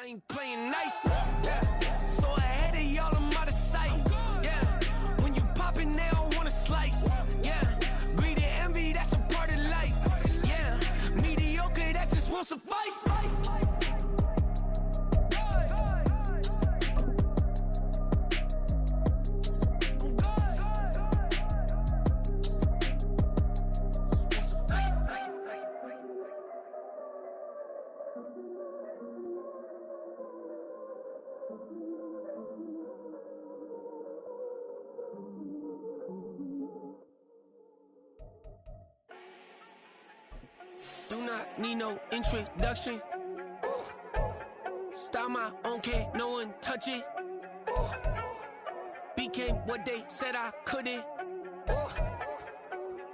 ain't playing nice. Yeah. So ahead of y'all, I'm out of sight. Yeah. When you poppin', they don't wanna slice. Yeah. Greed and envy, that's a part of life. Yeah. Mediocre, that just won't suffice. Do not need no introduction. Style my own cake, no one touch it. Became what they said I couldn't.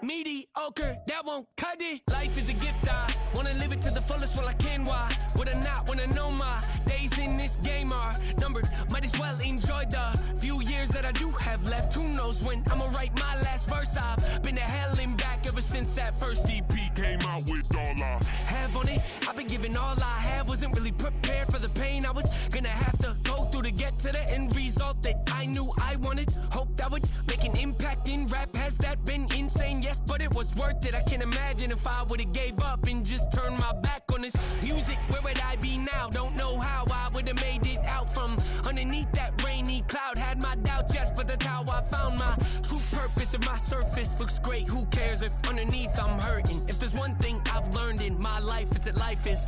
Mediocre, that won't cut it. Life is a gift, I wanna live it to the fullest while I can. Why would I not wanna know my days in this game are numbered? Might as well enjoy the few years that I do have left. Who knows when I'ma write my last verse? I've been to hell and back ever since that first EP came out with all I have on it. I've been giving all I have, wasn't really prepared for the pain I was gonna have to go through to get to the end result that I knew I wanted. Hope that would make an impact in rap. Has that been insane? Yes, but it was worth it. I can't imagine if I would've gave up and just turned my back on this music. Where would I be now? Don't know how I would've made it out from underneath that rainy cloud. Had my doubts, yes, but that's how I found my true purpose. If my surface looks great, who cares if underneath I'm hurting? If there's one thing I've learned in my life, it's that life is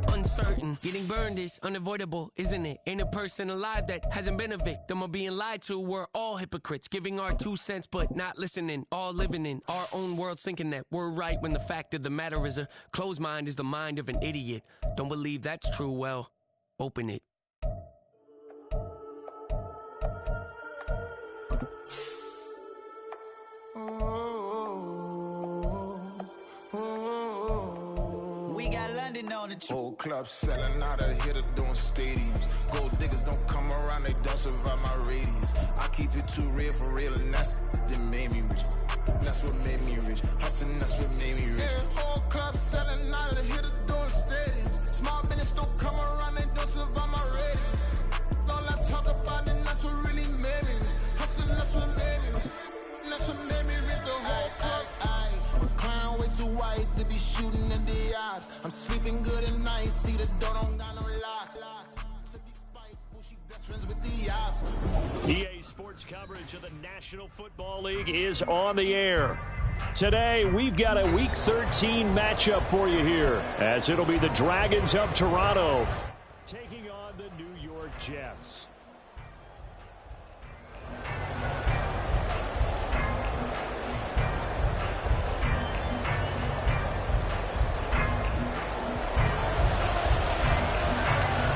uncertain. Getting burned is unavoidable, isn't it? Ain't a person alive that hasn't been a victim of being lied to. We're all hypocrites, giving our 2 cents but not listening. All living in our own world, thinking that we're right when the fact of the matter is a closed mind is the mind of an idiot. Don't believe that's true? Well, open it. We got London on the trip. Old clubs selling out of hitter doing stadiums. Gold diggers don't come around, they don't survive my radius. I keep it too real for real, and that's that made me rich. That's what made me rich. Hustling, that's what made me rich. Yeah, old clubs selling out of hitters doing stadiums. Small business don't come around, they don't survive my radius. All I talk about, and that's what really made me rich. Hustling, that's what made me rich. That's what made me rich. The whole club. Clown way too white to be shooting in the eyes. I'm sleeping good at night. See the door don't got no locks. To be spiteful, she best friends with the ops. EA Sports coverage of the National Football League is on the air. Today, we've got a Week 13 matchup for you here, as it'll be the Dragons of Toronto taking on the New York Jets.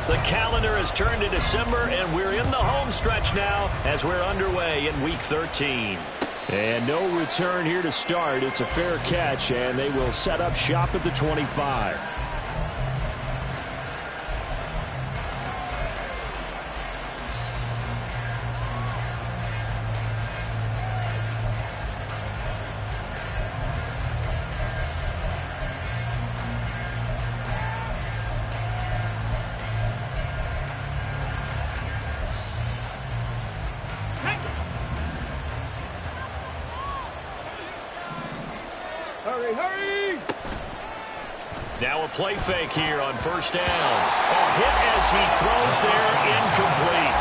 The calendar has turned to December, and we're in the home stretch now as we're underway in Week 13. And no return here to start. It's a fair catch, and they will set up shop at the 25. Now a play fake here on first down. A hit as he throws there, incomplete.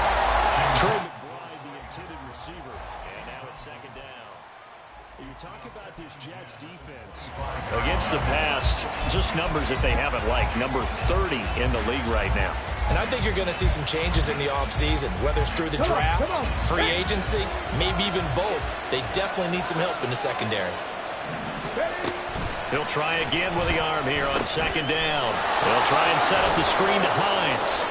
Trey McBride, the intended receiver. And now it's second down. You talk about this Jets defense. Against the pass, just numbers that they haven't liked. Number 30 in the league right now. And I think you're going to see some changes in the offseason, whether it's through the draft, free agency, maybe even both. They definitely need some help in the secondary. He'll try again with the arm here on second down. They'll try and set up the screen to Hines.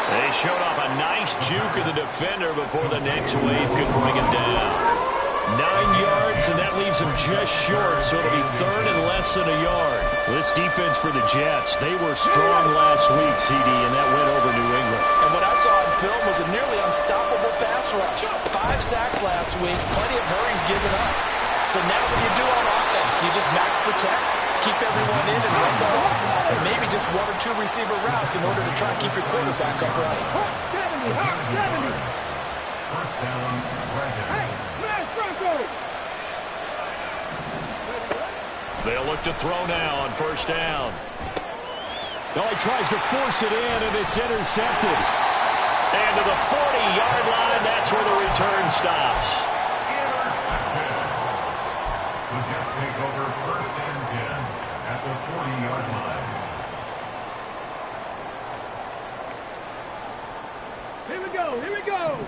They showed off a nice juke of the defender before the next wave could bring him down. 9 yards, and that leaves him just short, so it'll be third and less than a yard. This defense for the Jets, they were strong last week, CD, and that went over New England. And what I saw on film was a nearly unstoppable pass rush. 5 sacks last week, plenty of hurries given up. So now what do you do on offense? You just max protect, keep everyone in, and run the ball. and maybe just 1 or 2 receiver routes in order to try and keep your quarterback upright. First down, hey, smash Bronco! They'll look to throw now on first down. No, he tries to force it in, and it's intercepted. And to the 40-yard line, that's where the return stops. The Jets take over first and 10 at the 40-yard line. Here we go, here we go!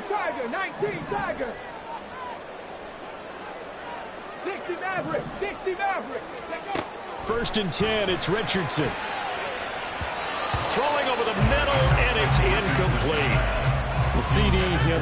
Tiger, 19 Tiger. 60 Maverick, 60 Maverick. First and 10, it's Richardson. Throwing over the middle, and it's incomplete. The CD,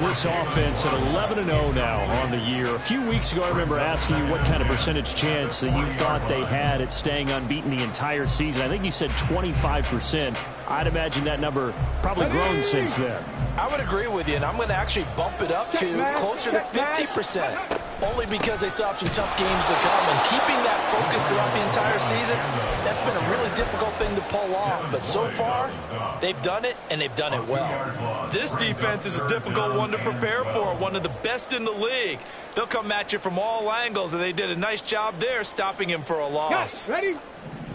this offense at 11-0 now on the year. A few weeks ago, I remember asking you what kind of percentage chance that you thought they had at staying unbeaten the entire season. I think you said 25%. I'd imagine that number probably grown since then. I would agree with you, and I'm going to actually bump it up to closer to 50%. Only because they still have some tough games to come, and keeping that focus throughout the entire season, that's been a really difficult thing to pull off. But so far, they've done it, and they've done it well. This defense is a difficult one to prepare for, one of the best in the league. They'll come at you from all angles, and they did a nice job there stopping him for a loss. Ready?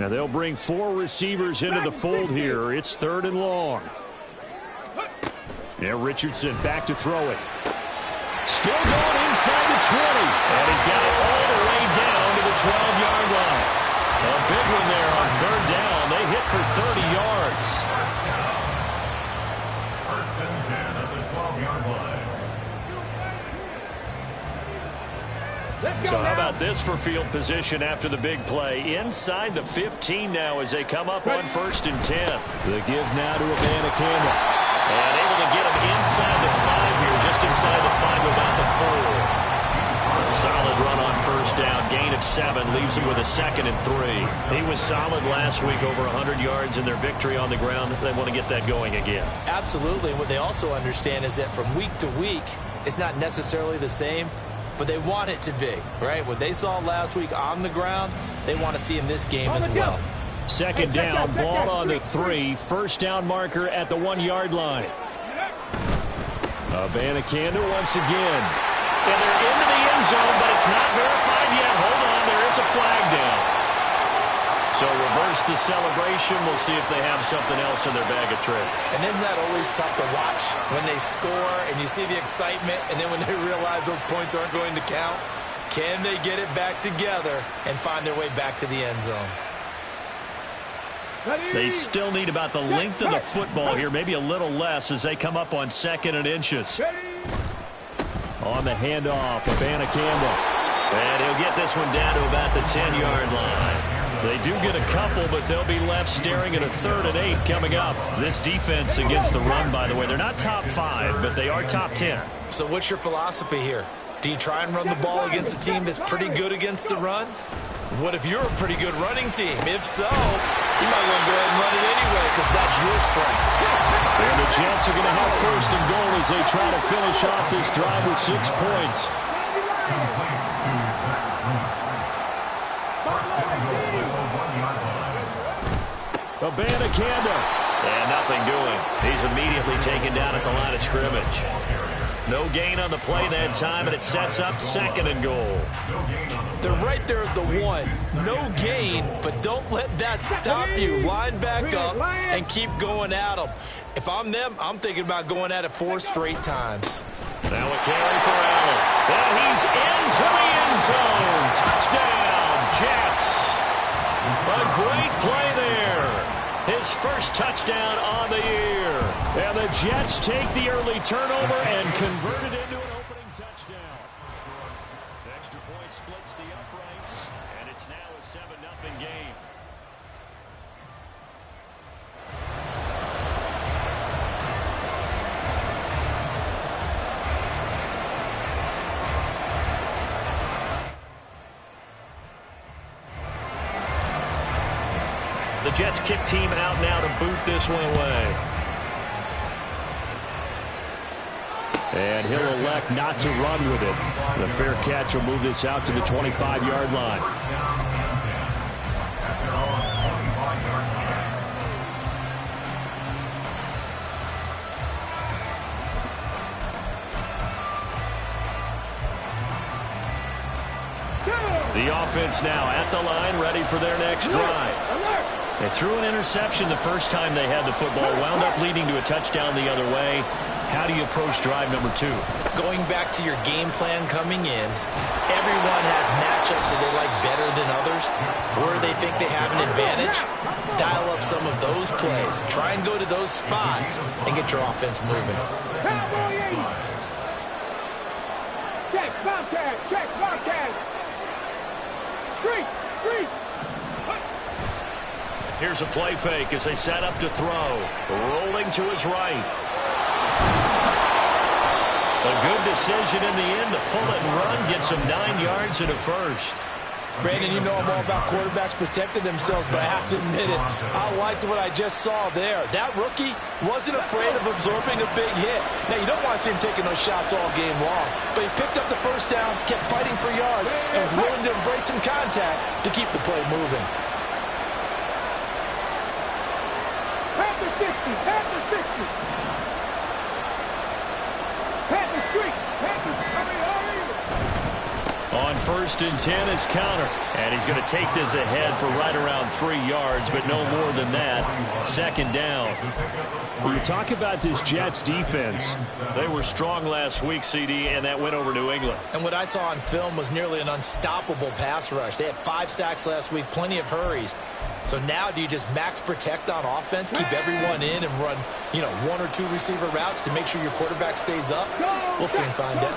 Now they'll bring 4 receivers into the fold here. It's 3rd and long. Now Richardson back to throw it. Still going inside the 20. And he's got it all the way down to the 12-yard line. A big one there on 3rd down. They hit for 30 yards. First and 10 at the 12-yard line. So how about this for field position after the big play? Inside the 15 now as they come up on 1st and 10. The give now to Abanikanda. And able to get him inside the 5 here, just inside the 5, about the 4. Solid run on first down, gain of 7, leaves him with a 2nd and 3. He was solid last week, over 100 yards in their victory on the ground. They want to get that going again. Absolutely. What they also understand is that from week to week, it's not necessarily the same, but they want it to be, right? What they saw last week on the ground, they want to see in this game as well. 2nd down, ball on the 3. First down marker at the 1-yard line. Abanikanda once again. And they're into the end zone, but it's not verified yet. Hold on, there is a flag down. So reverse the celebration. We'll see if they have something else in their bag of tricks. And isn't that always tough to watch when they score and you see the excitement, and then when they realize those points aren't going to count? Can they get it back together and find their way back to the end zone? They still need about the length of the football here, maybe a little less as they come up on 2nd and inches. On the handoff of Abanikanda. And he'll get this one down to about the 10-yard line. They do get a couple, but they'll be left staring at a 3rd and 8 coming up. This defense against the run, by the way, they're not top 5, but they are top 10. So what's your philosophy here? Do you try and run the ball against a team that's pretty good against the run? What if you're a pretty good running team? If so, you might want to go ahead and run it anyway because that's your strength. And the Jets are going to have 1st and goal as they try to finish off this drive with 6 points. Abanikanda. And nothing doing. He's immediately taken down at the line of scrimmage. No gain on the play that time, and it sets up 2nd and goal. They're right there at the 1. No gain, but don't let that stop you. Line back up and keep going at them. If I'm them, I'm thinking about going at it 4 straight times. Now a carry for Allen. And he's into the end zone. Touchdown, Jets. A great play there. His first touchdown on the year. And the Jets take the early turnover and convert it into an opening touchdown. The extra point splits the uprights, and it's now a 7-0 game. The Jets kick team out now to boot this one away. And he'll elect not to run with it. The fair catch will move this out to the 25-yard line. The offense now at the line, ready for their next drive. They threw an interception the first time they had the football, wound up leading to a touchdown the other way. How do you approach drive number 2? Going back to your game plan coming in, everyone has matchups that they like better than others, where they think they have an advantage. Dial up some of those plays. Try and go to those spots and get your offense moving. Check, Bobcat, check, Bobcat. Street. Here's a play fake as they set up to throw. Rolling to his right. A good decision in the end to pull it and run. Gets him 9 yards and a first. Brandon, you know I'm all about quarterbacks protecting themselves, but I have to admit it. I liked what I just saw there. That rookie wasn't afraid of absorbing a big hit. Now, you don't want to see him taking those shots all game long, but he picked up the first down, kept fighting for yards, and was willing to embrace some contact to keep the play moving. Pat the 60, pat the 60. Pat the street, pat the, hurry. On 1st and 10 is counter. And he's going to take this ahead for right around 3 yards, but no more than that. 2nd down. When you talk about this Jets defense, they were strong last week, CD, and that went over New England. And what I saw on film was nearly an unstoppable pass rush. They had 5 sacks last week, plenty of hurries. So now do you just max protect on offense, keep everyone in and run, 1 or 2 receiver routes to make sure your quarterback stays up? We'll soon find out.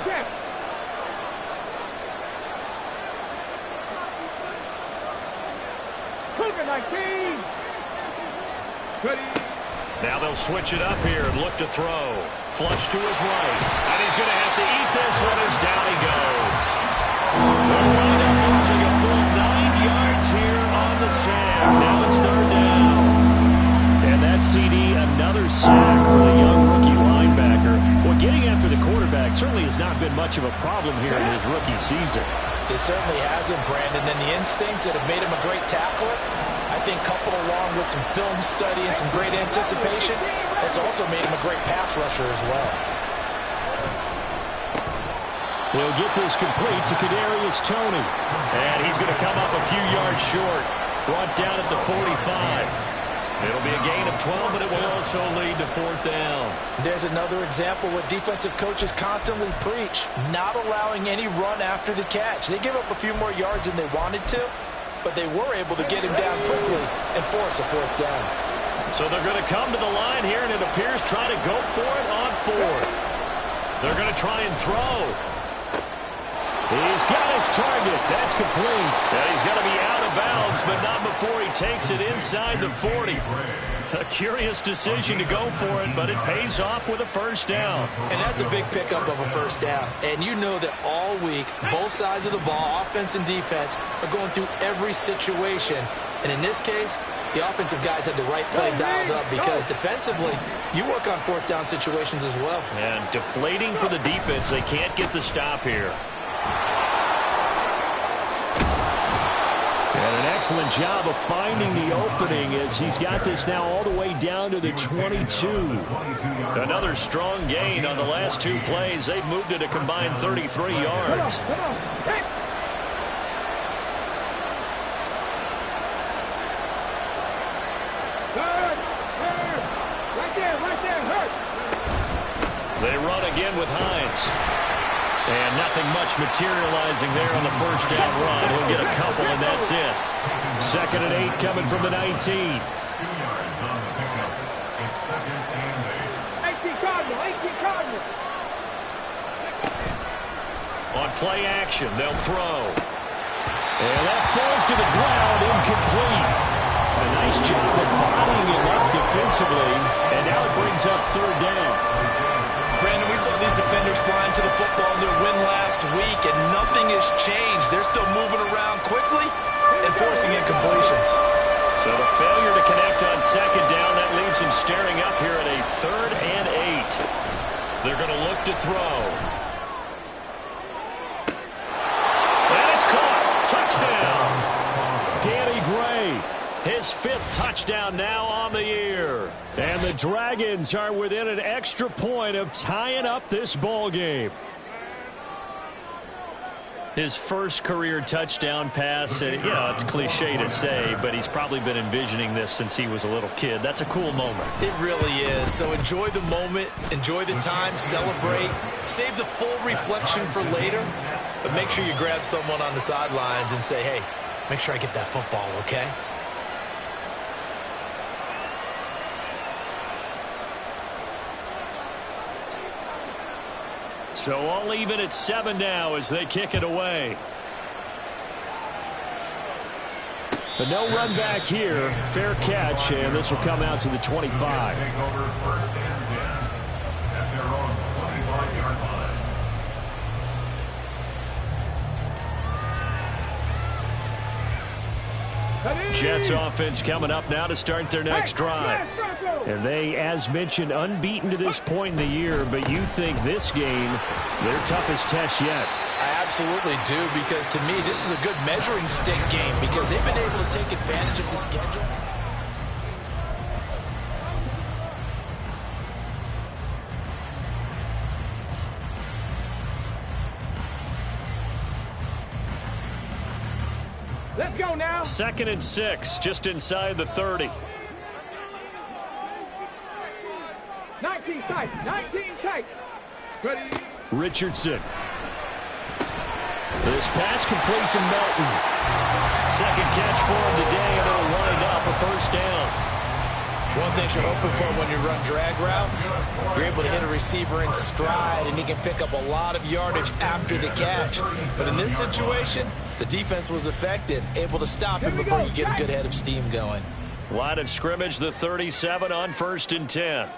Now they'll switch it up here and look to throw. Flush to his right. And he's going to have to eat this one as down he goes. They'll wind up losing a full 9 yards here on the sack. Now it's 3rd down. And that CD, another sack for the young rookie linebacker. Well, getting after the quarterback certainly has not been much of a problem here in his rookie season. It certainly hasn't, Brandon. And the instincts that have made him a great tackler, I think coupled along with some film study and some great anticipation, that's also made him a great pass rusher as well. He'll get this complete to Kadarius Toney. And he's going to come up a few yards short. Brought down at the 45. It'll be a gain of 12, but it will also lead to 4th down. There's another example what defensive coaches constantly preach, not allowing any run after the catch. They give up a few more yards than they wanted to, but they were able to get him down quickly and force a 4th down. So they're going to come to the line here, and it appears try to go for it on 4th. They're going to try and throw. He's got his target. That's complete. And he's going to be out of bounds, but not before he takes it inside the 40. A curious decision to go for it, but it pays off with a 1st down. And that's a big pickup of a 1st down. And you know that all week, both sides of the ball, offense and defense, are going through every situation. And in this case, the offensive guys had the right play dialed up because defensively, you work on 4th down situations as well. And deflating for the defense. They can't get the stop here. And an excellent job of finding the opening as he's got this now all the way down to the 22. Another strong gain on the last 2 plays. They've moved it a combined 33 yards. They run again with Hines. And nothing much materializing there on the 1st down run. He'll get a couple, and that's it. 2nd and 8 coming from the 19. 2 yards on the pickup. It's 2nd and 8. 18 Cardinal. On play action, they'll throw. And that falls to the ground, incomplete. A nice job of bodying him up defensively. And now it brings up 3rd down. Brandon, we saw these defenders flying to the football in their win last week, and nothing has changed. They're still moving around quickly and forcing incompletions. So the failure to connect on 2nd down, that leaves him staring up here at a 3rd and 8. They're going to look to throw. And it's caught. Touchdown. Danny Gray, his 5th touchdown now on the year. And the Dragons are within an extra point of tying up this ball game. His first career touchdown pass, and it's cliche to say, but he's probably been envisioning this since he was a little kid. That's a cool moment. It really is. So enjoy the moment, enjoy the time, celebrate, save the full reflection for later, but make sure you grab someone on the sidelines and say, hey, make sure I get that football, okay? So all even at 7 now as they kick it away. But no run back here. Fair catch, and this will come out to the 25. Take over 1st and 10 at their own 25-yard line. Jets offense coming up now to start their next drive. And they, as mentioned, unbeaten to this point in the year, but you think this game, their toughest test yet. I absolutely do, because to me, this is a good measuring stick game because they've been able to take advantage of the schedule. Let's go now. 2nd and 6, just inside the 30. 19 tight. 19 tight. Ready. Richardson. This pass complete to Melton. 2nd catch for him today, and it'll wind up a 1st down. One thing you're hoping for when you run drag routes, you're able to hit a receiver in stride, and he can pick up a lot of yardage after the catch. But in this situation, the defense was effective, able to stop him before you get a good head of steam going. Line of scrimmage, the 37 on 1st and 10.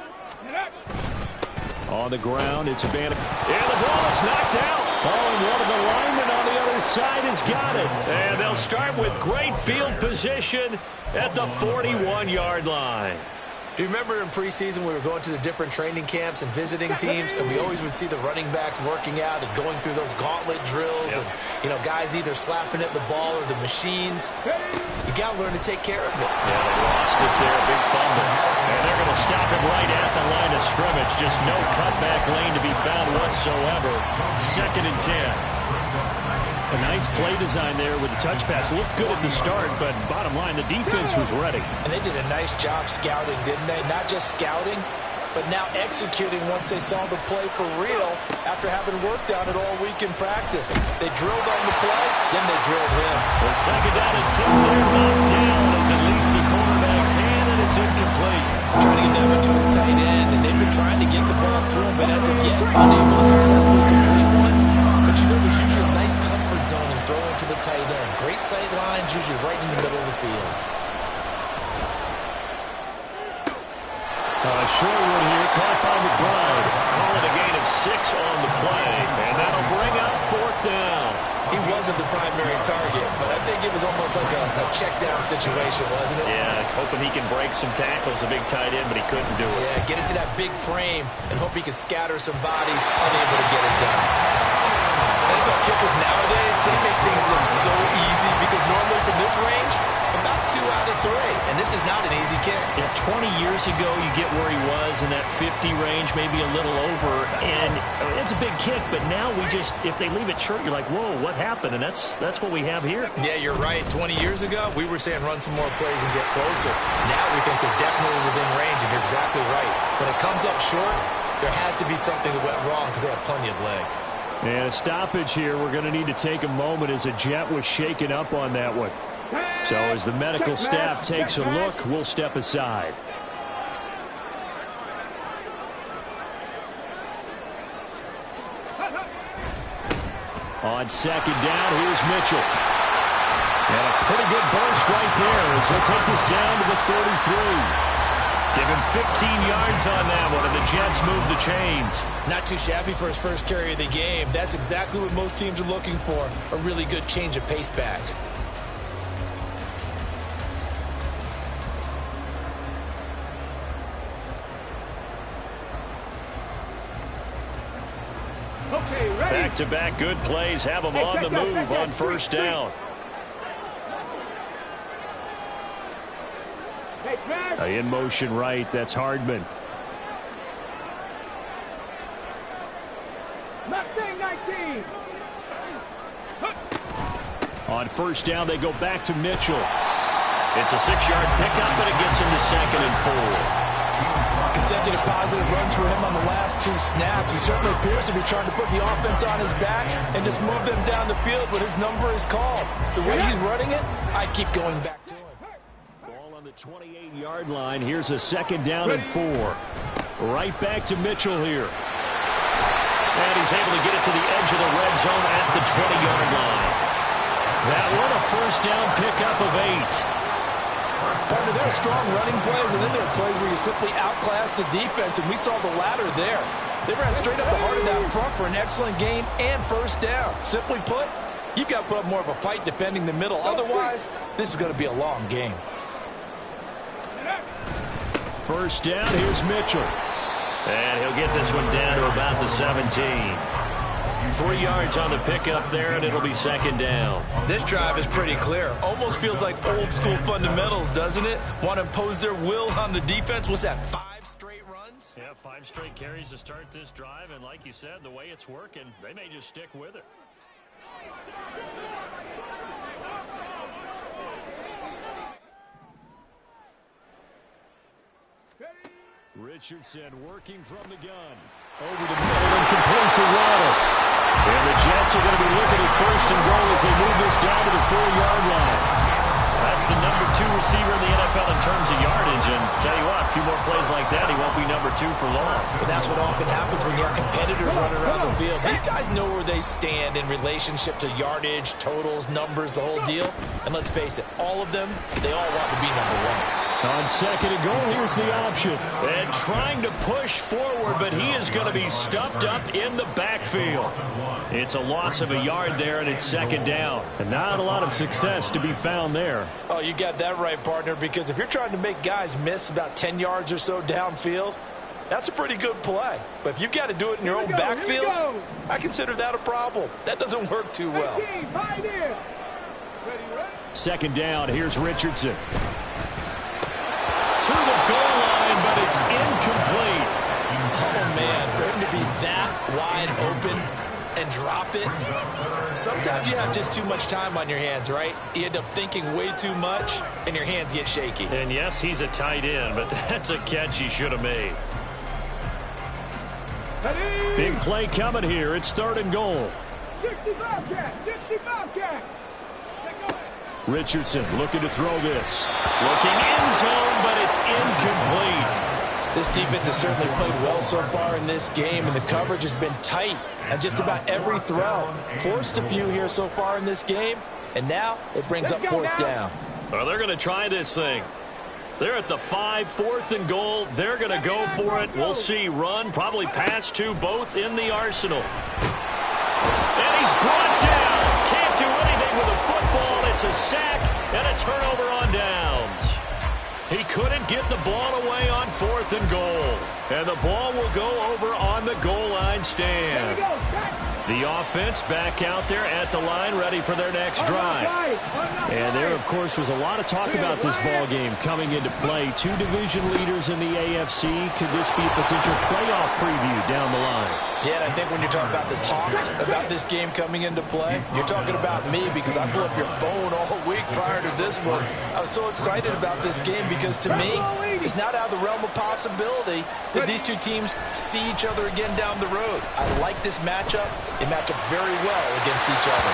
On the ground, it's Bannock. And the ball is knocked out. Oh, and one of the linemen on the other side has got it. And they'll start with great field position at the 41-yard line. Do you remember in preseason we were going to the different training camps and visiting teams, and we always would see the running backs working out and going through those gauntlet drills, and guys either slapping at the ball or the machines. You got to learn to take care of it. Yeah, they lost it there, big fumble. And they're going to stop him right at the line of scrimmage. Just no cutback lane to be found whatsoever. 2nd and 10. A nice play design there with the touch pass. Looked good at the start, but bottom line, the defense was ready. And they did a nice job scouting, didn't they? Not just scouting, but now executing once they saw the play for real after having worked on it all week in practice. They drilled on the play, then they drilled him. The 2nd down and 10 there, knocked down as it leaves the quarterback's hand, and it's incomplete. Trying to get that one to his tight end, and they've been trying to get the ball to him, but as of yet, unable to successfully complete one. But there's usually a nice comfort zone and throw into the tight end. Great sight lines, usually right in the middle of the field. Short one here, caught by McBride. Call it a gain of 6 on the play, and that'll bring up 4th down. He wasn't the primary target, but I think it was almost like a check-down situation, wasn't it? Yeah, hoping he can break some tackles, a big tight end, but he couldn't do it. Yeah, get into that big frame and hope he can scatter some bodies, unable to get it done. NFL kickers nowadays, they make things look so easy because normally from this range, about 2 out of 3, and this is not an easy kick. Yeah, 20 years ago, you get where he was in that 50 range, maybe a little over, and it's a big kick, but now if they leave it short, you're like, whoa, what happened? And that's what we have here. Yeah, you're right. 20 years ago, we were saying run some more plays and get closer. Now we think they're definitely within range, and you're exactly right. When it comes up short, there has to be something that went wrong because they have plenty of leg. And a stoppage here. We're going to need to take a moment as a Jet was shaken up on that one. So as the medical staff takes a look, we'll step aside. On 2nd down, here's Mitchell. And a pretty good burst right there as he'll take this down to the 33. Give him 15 yards on that one, and the Jets move the chains. Not too shabby for his first carry of the game. That's exactly what most teams are looking for, a really good change of pace back. Back-to-back good plays have them on the move on first down. In motion right, that's Hardman. Mustang 19. On first down, they go back to Mitchell. It's a 6-yard pickup, and it gets him to 2nd and 4. Consecutive positive runs for him on the last 2 snaps. He certainly appears to be trying to put the offense on his back and just move them down the field, but his number is called. The way he's running it, I keep going back to him. Ball on the 28-yard line. Here's a 2nd down and 4. Right back to Mitchell here. And he's able to get it to the edge of the red zone at the 20-yard line. That one a first down pickup of 8. Partner, there are strong running plays, and then there are plays where you simply outclass the defense, and we saw the latter there. They ran straight up the heart of that front for an excellent gain and first down. Simply put, you've got to put up more of a fight defending the middle. Otherwise, this is going to be a long game. First down, here's Mitchell. And he'll get this one down to about the 17. 3 yards on the pickup there, and it'll be 2nd down. This drive is pretty clear. Almost feels like old school fundamentals, doesn't it? Want to impose their will on the defense. What's that, 5 straight runs? Yeah, 5 straight carries to start this drive, and like you said, the way it's working, they may just stick with it. Richardson working from the gun. Over the middle and complete to Waddle. And the Jets are going to be looking at 1st and goal as they move this down to the 4-yard line. That's the number 2 receiver in the NFL in terms of yardage. And tell you what, a few more plays like that, he won't be number 2 for long. But that's what often happens when you have competitors running around the field. These guys know where they stand in relationship to yardage, totals, numbers, the whole deal. And let's face it, all of them, they all want to be number 1. On 2nd and goal, here's the option. And trying to push forward, but he is going to be stuffed up in the backfield. It's a loss of a yard there, and it's 2nd down. And not a lot of success to be found there. Oh, you got that right, partner, because if you're trying to make guys miss about 10 yards or so downfield, that's a pretty good play. But if you've got to do it in your own backfield, I consider that a problem. That doesn't work too well. 2nd down, here's Richardson. To the goal line, but it's incomplete. Oh, man, for him to be that wide open and drop it, sometimes you have just too much time on your hands, right? You end up thinking way too much, and your hands get shaky. And, yes, he's a tight end, but that's a catch he should have made. Big play coming here. It's 3rd and goal. 65 catch. Richardson looking to throw this. Looking end zone, but it's incomplete. This defense has certainly played well so far in this game, and the coverage has been tight on just about every throw. Forced a few here so far in this game, and now it brings up 4th down. Well, they're going to try this thing. They're at the 5, 4th and goal. They're going to go for it. We'll see. Run, probably pass to both in the arsenal. And he's brought down. Can't do anything with a football. It's a sack and a turnover on downs. He couldn't get the ball away on 4th and goal. And the ball will go over on the goal line stand. The offense back out there at the line, ready for their next drive. And there, of course, was a lot of talk about this ball game coming into play. 2 division leaders in the AFC. Could this be a potential playoff preview down the line? Yeah, and I think when you're talking about the talk about this game coming into play, you're talking about me because I blew up your phone all week prior to this one. I was so excited about this game because, to me, it's not out of the realm of possibility that these two teams see each other again down the road. I like this matchup. They match up very well against each other.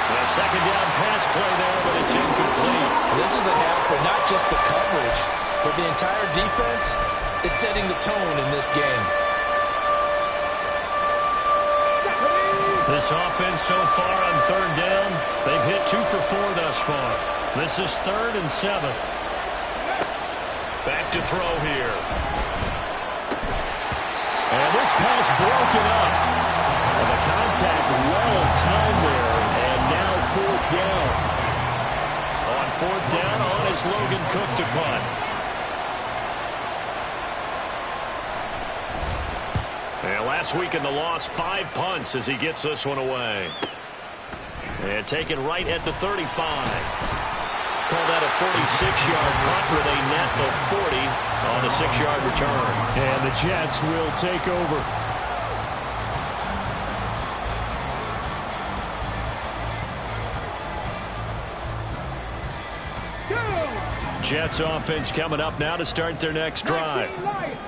A 2nd down pass play there, but it's incomplete. This is a half where not just the coverage, but the entire defense is setting the tone in this game. This offense so far on 3rd down, they've hit 2 for 4 thus far. This is 3rd and 7. Back to throw here. And this pass broken up. And the contact well timed there. And now 4th down. On 4th down, on is Logan Cook to punt. Well, Last week in the loss, 5 punts as he gets this one away. And taken right at the 35. Call that a 46-yard punt with a net of 40 on the 6-yard return. And the Jets will take over. Jets offense coming up now to start their next drive.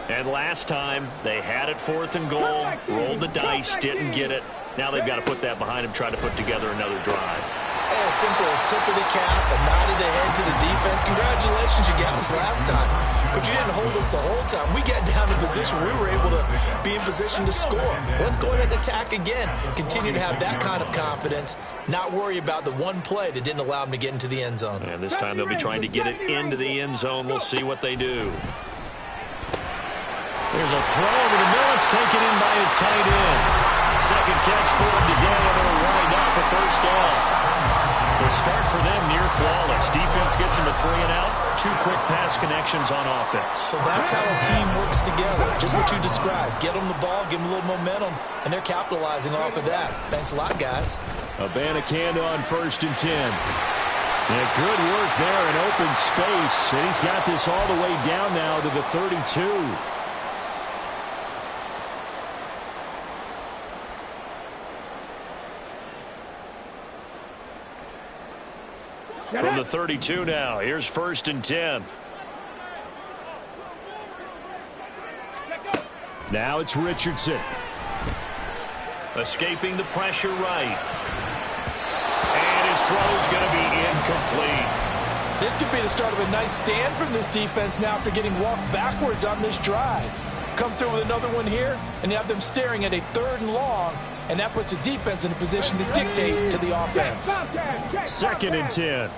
And last time they had it 4th and goal, rolled the dice, didn't get it. Now they've got to put that behind them, try to put together another drive. A simple tip of the cap, a nod of the head to the defense. Congratulations, you got us last time. But you didn't hold us the whole time. We got down to position. We were able to be in position to score. Let's go ahead and attack again. Continue to have that kind of confidence. Not worry about the one play that didn't allow them to get into the end zone. And this time they'll be trying to get it into the end zone. We'll see what they do. There's a throw over the middle. It's taken in by his tight end. Second catch for him today, and it'll wind up a first down. The start for them near flawless. Defense gets them a 3 and out. 2 quick pass connections on offense. So that's how a team works together. Just what you described. Get them the ball, give them a little momentum, and they're capitalizing off of that. Thanks a lot, guys. Abanikanda on 1st and 10. Yeah, good work there in open space. And he's got this all the way down now to the 32. From the 32 now, here's 1st and 10. Now it's Richardson. Escaping the pressure right. And his throw's going to be incomplete. This could be the start of a nice stand from this defense now after getting walked backwards on this drive. Come through with another one here, and you have them staring at a 3rd and long, and that puts the defense in a position to dictate to the offense. 2nd and 10.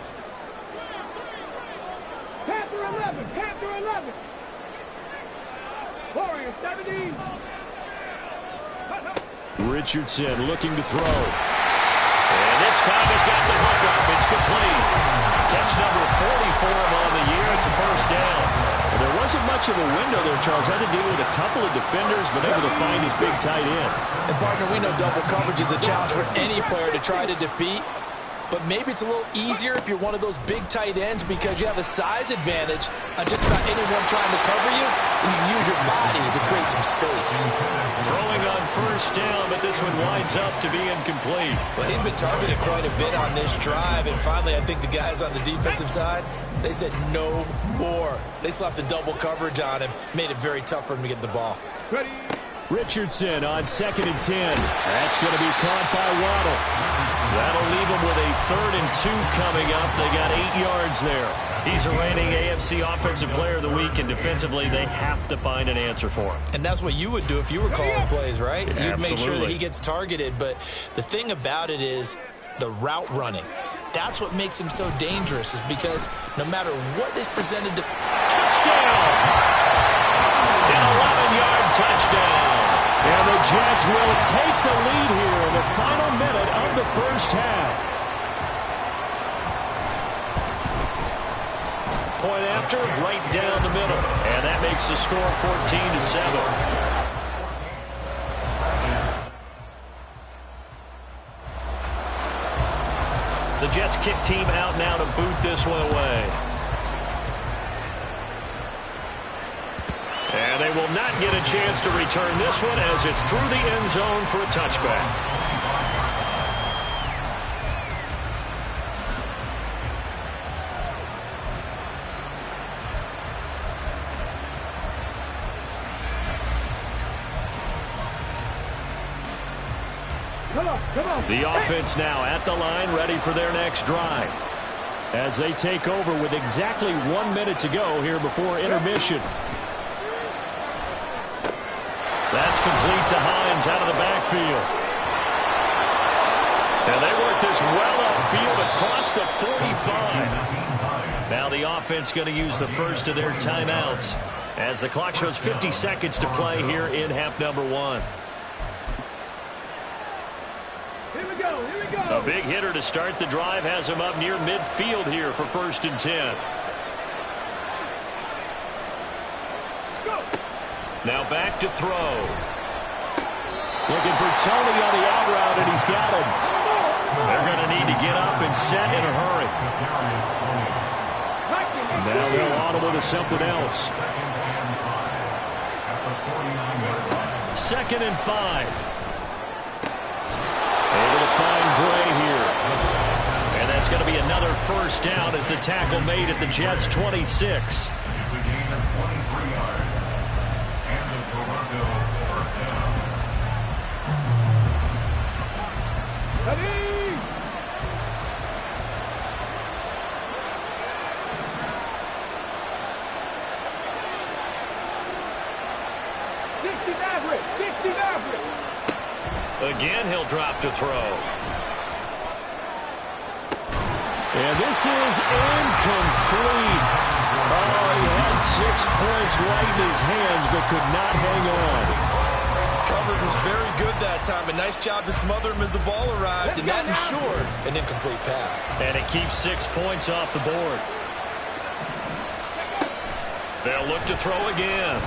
Panther 11, Panther 11. Warriors 17. Richardson looking to throw. And this time he's got the hook up. It's complete. Catch number 40 for him on the year. It's a first down. Well, there wasn't much of a window there, Charles. Had to deal with a couple of defenders, but able to find his big tight end. And, partner, we know double coverage is a challenge for any player to try to defeat. But maybe it's a little easier if you're one of those big tight ends because you have a size advantage on just about anyone trying to cover you, and you use your body to create some space. Throwing on first down, but this one winds up to be incomplete. Well, he's been targeted quite a bit on this drive, and finally I think the guys on the defensive side, they said no more. They slapped the double coverage on him, made it very tough for him to get the ball. Richardson on 2nd and 10. That's going to be caught by Waddle. That'll leave them with a 3rd and 2 coming up. They got 8 yards there. He's a reigning AFC Offensive Player of the Week, and defensively they have to find an answer for him. And that's what you would do if you were calling plays, right? Yeah, You'd make sure that absolutely. he gets targeted. But the thing about it is the route running. That's what makes him so dangerous, is because no matter what is presented to... Touchdown! An 11-yard touchdown. And the Jets will take the lead here in the final minute of the first half. Point after, right down the middle. And that makes the score 14-7. The Jets kick team out now to boot this one away. And they will not get a chance to return this one as it's through the end zone for a touchback. The offense now at the line, ready for their next drive. As they take over with exactly 1 minute to go here before intermission. That's complete to Hines out of the backfield. And they work this well upfield across the 45. Now the offense going to use the first of their timeouts as the clock shows 50 seconds to play here in half number 1. Here we go, here we go. A big hitter to start the drive has him up near midfield here for 1st and 10. Now back to throw. Looking for Tony on the out route, and he's got him. They're going to need to get up and set in a hurry. Now they'll audible to something else. 2nd and 5. Able to find Gray here. And that's going to be another first down as the tackle made at the Jets' 26. It's a gain of 23 yards. And the Toronto first down. Ready? Again, he'll drop to throw. And this is incomplete. Oh, he had 6 points right in his hands, but could not hang on. Coverage was very good that time. A nice job to smother him as the ball arrived, and that ensured an incomplete pass. And it keeps 6 points off the board. They'll look to throw again.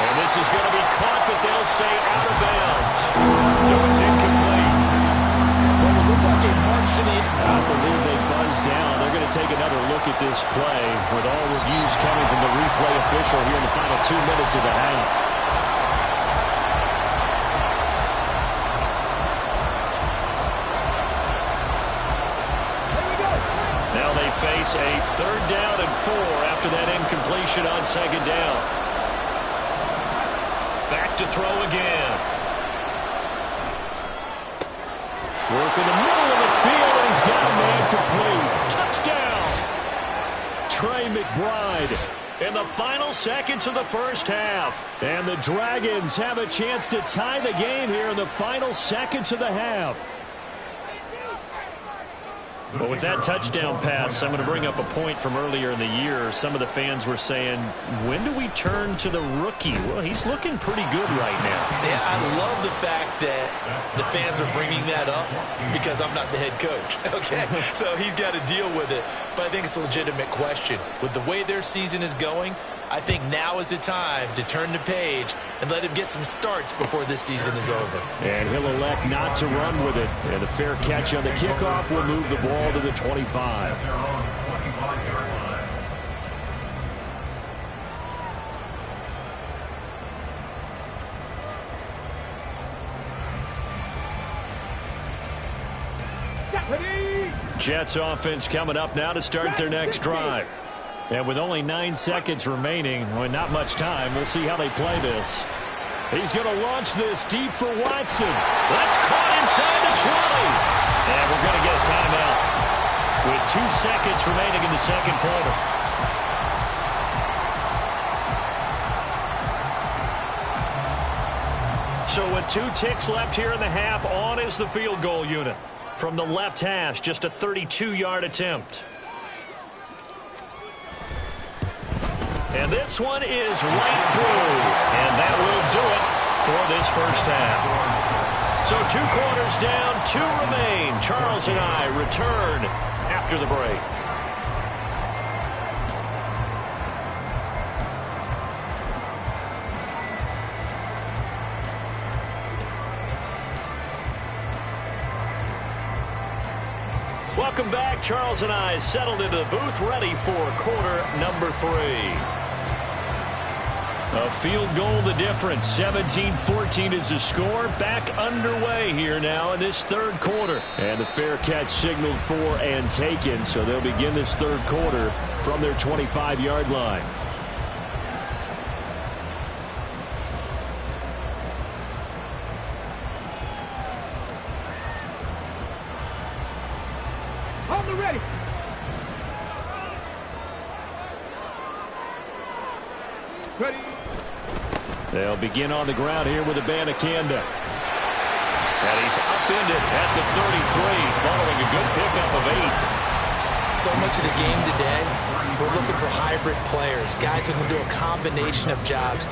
And this is going to be caught, but they'll say out of bounds. So it's incomplete. Well, it looked like they marched to the end. I believe they buzzed down. They're going to take another look at this play with all reviews coming from the replay official here in the final 2 minutes of the half. Now they face a 3rd down and 4 after that incompletion on 2nd down. Back to throw again. Work in the middle of the field, and he's got a man complete. Touchdown! Trey McBride in the final seconds of the first half. And the Dragons have a chance to tie the game here in the final seconds of the half. Well, with that touchdown pass, I'm going to bring up a point from earlier in the year. Some of the fans were saying, when do we turn to the rookie? Well, he's looking pretty good right now. Yeah, I love the fact that the fans are bringing that up because I'm not the head coach. Okay, so he's got to deal with it. But I think it's a legitimate question. With the way their season is going, I think now is the time to turn the page and let him get some starts before this season is over. And he'll elect not to run with it. And a fair catch on the kickoff will move the ball to the 25. They're on 25-yard line. Jets offense coming up now to start their next drive. And with only 9 seconds remaining, well, not much time, we'll see how they play this. He's going to launch this deep for Watson. That's caught inside the 20. And we're going to get a timeout with 2 seconds remaining in the second quarter. So with 2 ticks left here in the half, on is the field goal unit. From the left hash, just a 32-yard attempt. And this one is right through. And that will do it for this first half. So 2 quarters down, 2 remain. Charles and I return after the break. Welcome back. Charles and I settled into the booth, ready for quarter number 3. A field goal the difference. 17-14 is the score. Back underway here now in this third quarter. And the fair catch signaled for and taken, so they'll begin this third quarter from their 25-yard line. On the ready. Ready. They'll begin on the ground here with Abanikanda. And he's upended at the 33, following a good pickup of 8. So much of the game today, we're looking for hybrid players, guys who can do a combination of jobs.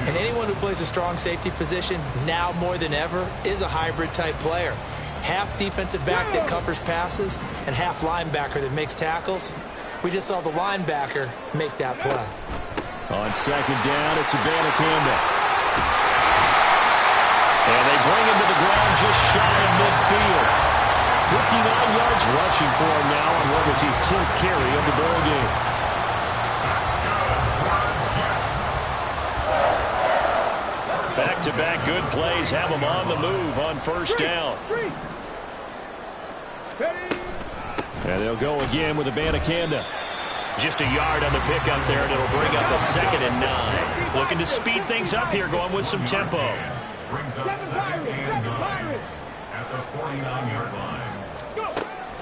And anyone who plays a strong safety position, now more than ever, is a hybrid type player. Half defensive back that covers passes and half linebacker that makes tackles. We just saw the linebacker make that play. On second down, it's Abanikanda. And they bring him to the ground just shy of midfield. 59 yards rushing for him now on what was his 10th carry of the ball game. Back-to-back good plays have him on the move on first down. And they'll go again with Abanikanda. Just a yard on the pickup there, and it'll bring up a 2nd and 9. Looking to speed things up here, going with some tempo. Brings up 2nd and 9 at the 49-yard line.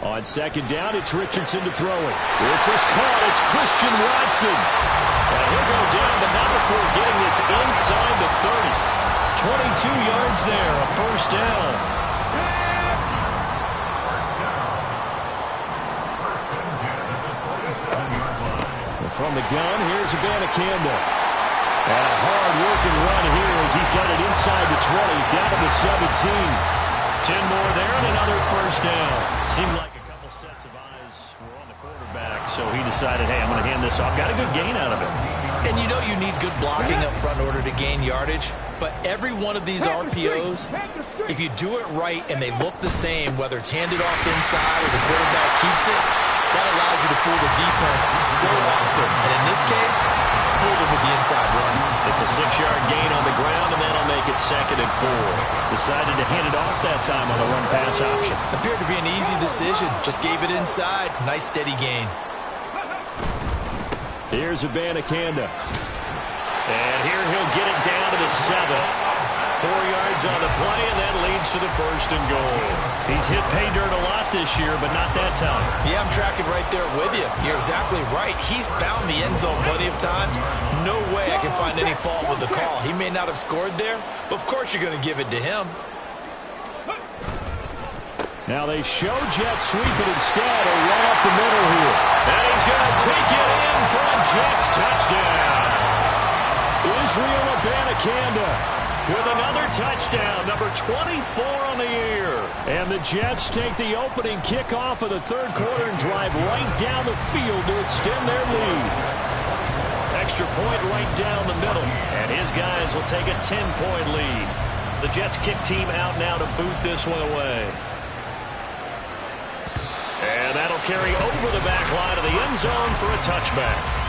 On 2nd down, it's Richardson to throw it. This is caught. It's Christian Watson. And he'll go down, but not before getting this inside the 30. 22 yards there, a first down. From the gun, here's Abanikanda. And a hard-working run here as he's got it inside the 20, down to the 17. 10 more there and another first down. Seemed like a couple sets of eyes were on the quarterback, so he decided, hey, I'm going to hand this off. Got a good gain out of it. And you know you need good blocking up front in order to gain yardage, but every one of these RPOs, if you do it right and they look the same, whether it's handed off inside or the quarterback keeps it, that allows you to fool the defense so often. And in this case, fooled him with the inside run. It's a 6-yard gain on the ground, and that'll make it 2nd and 4. Decided to hand it off that time on the run-pass option. Appeared to be an easy decision. Just gave it inside. Nice, steady gain. Here's Abanikanda. And here he'll get it down to the 7. 4 yards on the play, and that leads to the 1st and goal. He's hit pay dirt a lot this year, but not that time. Yeah, I'm tracking right there with you. You're exactly right. He's found the end zone plenty of times. No way I can find any fault with the call. He may not have scored there, but of course you're going to give it to him. Now they show Jets sweep it instead, or run up the middle here. And he's going to take it in for a Jets touchdown. Israel Abanikanda with another touchdown, number 24 on the year. And the Jets take the opening kickoff of the 3rd quarter and drive right down the field to extend their lead. Extra point right down the middle, and his guys will take a 10-point lead. The Jets kick team out now to boot this one away. And that'll carry over the back line of the end zone for a touchback.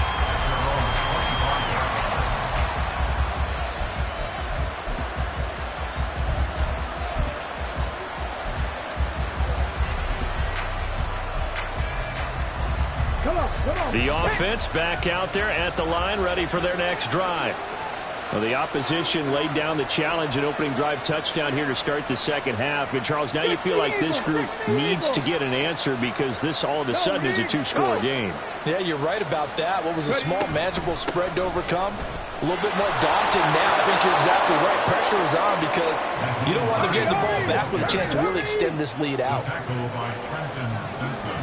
The offense back out there at the line, ready for their next drive. Well, the opposition laid down the challenge, an opening drive touchdown here to start the 2nd half. And, Charles, now you feel like this group needs to get an answer because this all of a sudden is a 2-score game. Yeah, you're right about that. What was a small, manageable spread to overcome? A little bit more daunting now. I think you're exactly right. Pressure is on because you don't want to get the ball back with a chance to really extend this lead out. Tackle by Trenton Simpson.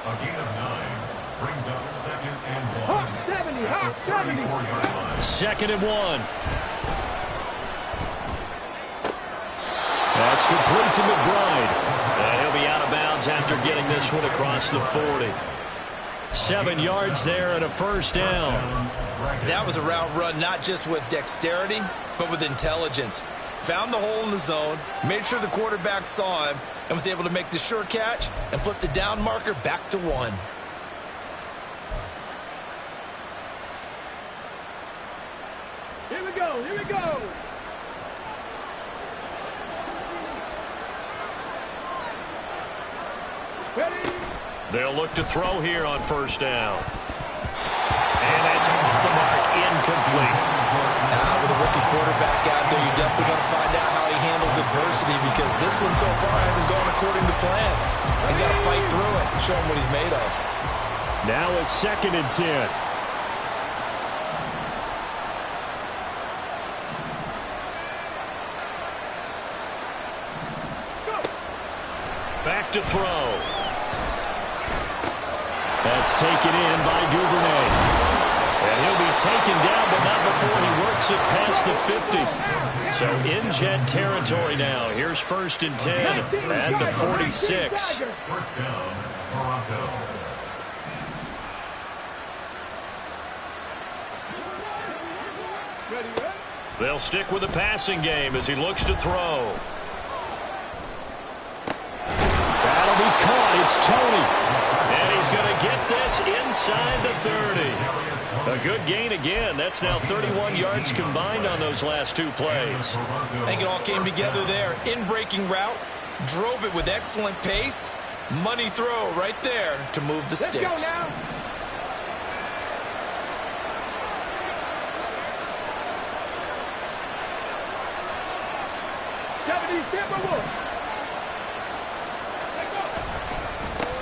A gain of 9 brings up 2nd and 1. 74-yard line. 2nd and 1. That's complete to McBride. And he'll be out of bounds after getting this one across the 40. 7 yards there and a first down. That was a route run not just with dexterity, but with intelligence. Found the hole in the zone, made sure the quarterback saw him, and was able to make the sure catch and flip the down marker back to 1. Here we go, here we go. Ready? They'll look to throw here on first down. And that's off the mark, incomplete. With a rookie quarterback out there, you're definitely going to find out how he handles adversity because this one so far hasn't gone according to plan. He's got to fight through it and show him what he's made of. Now a 2nd and 10. Back to throw. That's taken in by Duvernay. And he'll be taken down, but not before he works it past the 50. So in Jet territory now. Here's 1st and 10 at the 46. First down, Toronto. Ready, ready? They'll stick with the passing game as he looks to throw. That'll be caught. It's Toney. And he's going to get this inside the 30. A good gain again. That's now 31 yards combined on those last two plays. I think it all came together there. In-breaking route, drove it with excellent pace. Money throw right there to move the sticks. Let's go now.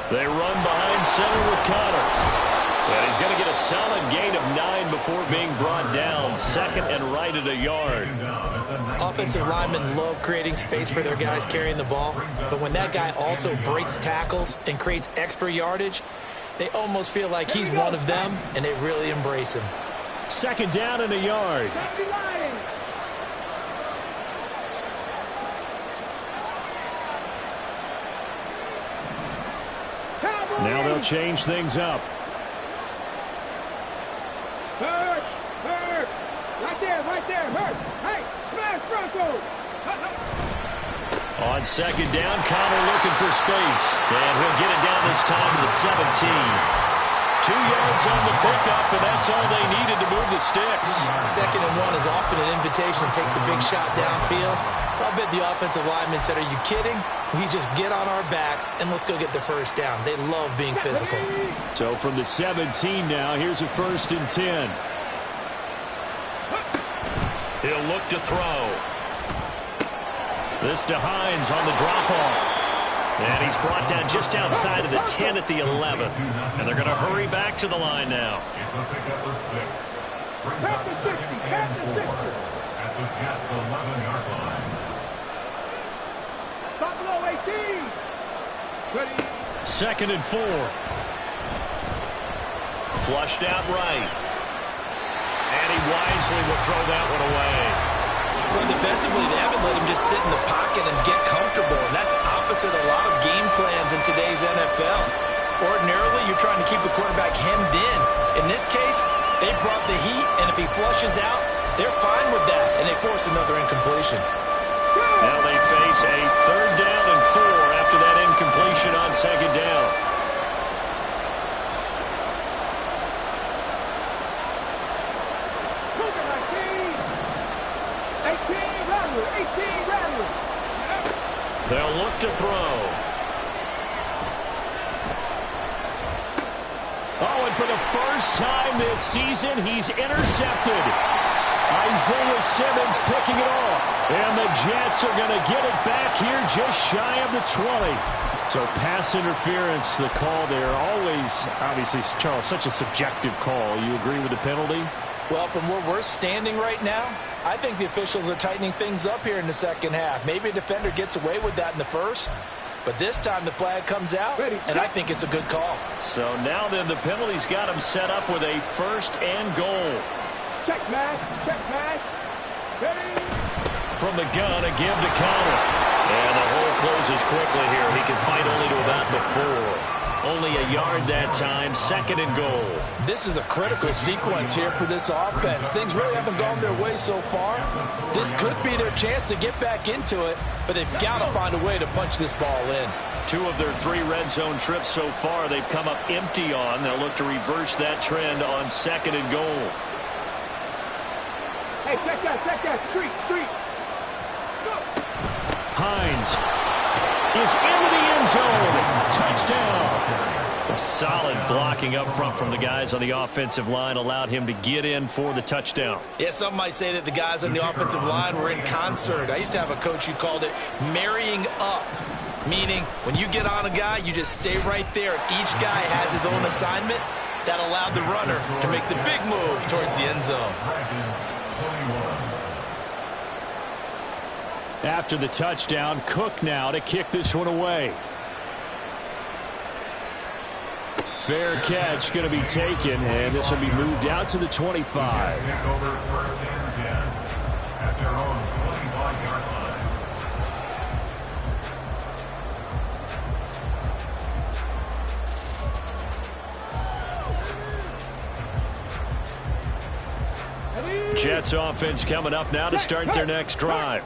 They run behind center with Connor. And he's going to get a solid gain of 9 before being brought down. Second and right at a yard. Offensive linemen love creating space for their guys carrying the ball. But when that guy also breaks tackles and creates extra yardage, they almost feel like he's one of them, and they really embrace him. Second down and a yard. Now they'll change things up. Hurt. Right there, hurt. Hey, smash Bronco. On second down, Connor looking for space. And he'll get it down this time to the 17. 2 yards on the pickup, and that's all they needed to move the sticks. Second and 1 is often an invitation to take the big shot downfield. I'll bet the offensive lineman said, are you kidding? We just get on our backs, and let's go get the first down. They love being physical. So from the 17 now, here's a 1st and 10. He'll look to throw. This to Hines on the drop-off. And he's brought down just outside of the 10 at the 11. And they're going to hurry back to the line now. It's a pickup of 6. Brings up 2nd and 4 at the Jets' 11-yard line. Stop below 18. Ready. 2nd and 4. Flushed out right. And he wisely will throw that one away. Well, defensively, they haven't let him just sit in the pocket and get comfortable, and that's opposite a lot of game plans in today's NFL. Ordinarily, you're trying to keep the quarterback hemmed in. In this case, they brought the heat, and if he flushes out, they're fine with that, and they force another incompletion. Now they face a 3rd down and 4 after that incompletion on 2nd down. They'll look to throw. Oh, and for the first time this season, he's intercepted. Isaiah Simmons picking it off. And the Jets are going to get it back here just shy of the 20. So pass interference, the call there. Always, obviously, Charles, such a subjective call. You agree with the penalty? Well, from where we're standing right now, I think the officials are tightening things up here in the second half. Maybe a defender gets away with that in the first, but this time the flag comes out, and I think it's a good call. So now then the penalty's got him set up with a 1st and goal. Check match. Ready. From the gun, a give to Connor. And the hole closes quickly here. He can fight only to about the 4. Only a yard that time, 2nd and goal. This is a critical sequence here for this offense. Things really haven't gone their way so far. This could be their chance to get back into it, but they've got to find a way to punch this ball in. 2 of their 3 red zone trips so far they've come up empty on. They'll look to reverse that trend on 2nd and goal. Hey, check that. Street. Go. Hines is into the end zone. Touchdown. Solid blocking up front from the guys on the offensive line allowed him to get in for the touchdown. Yeah, some might say that the guys on the offensive line were in concert. I used to have a coach who called it marrying up, meaning when you get on a guy, you just stay right there. And each guy has his own assignment. That allowed the runner to make the big move towards the end zone. After the touchdown, Cook now to kick this one away. Fair catch going to be taken, and this will be moved out to the 25. Take over 1st and 10 at their own 25-yard line. Jets offense coming up now to start their next drive.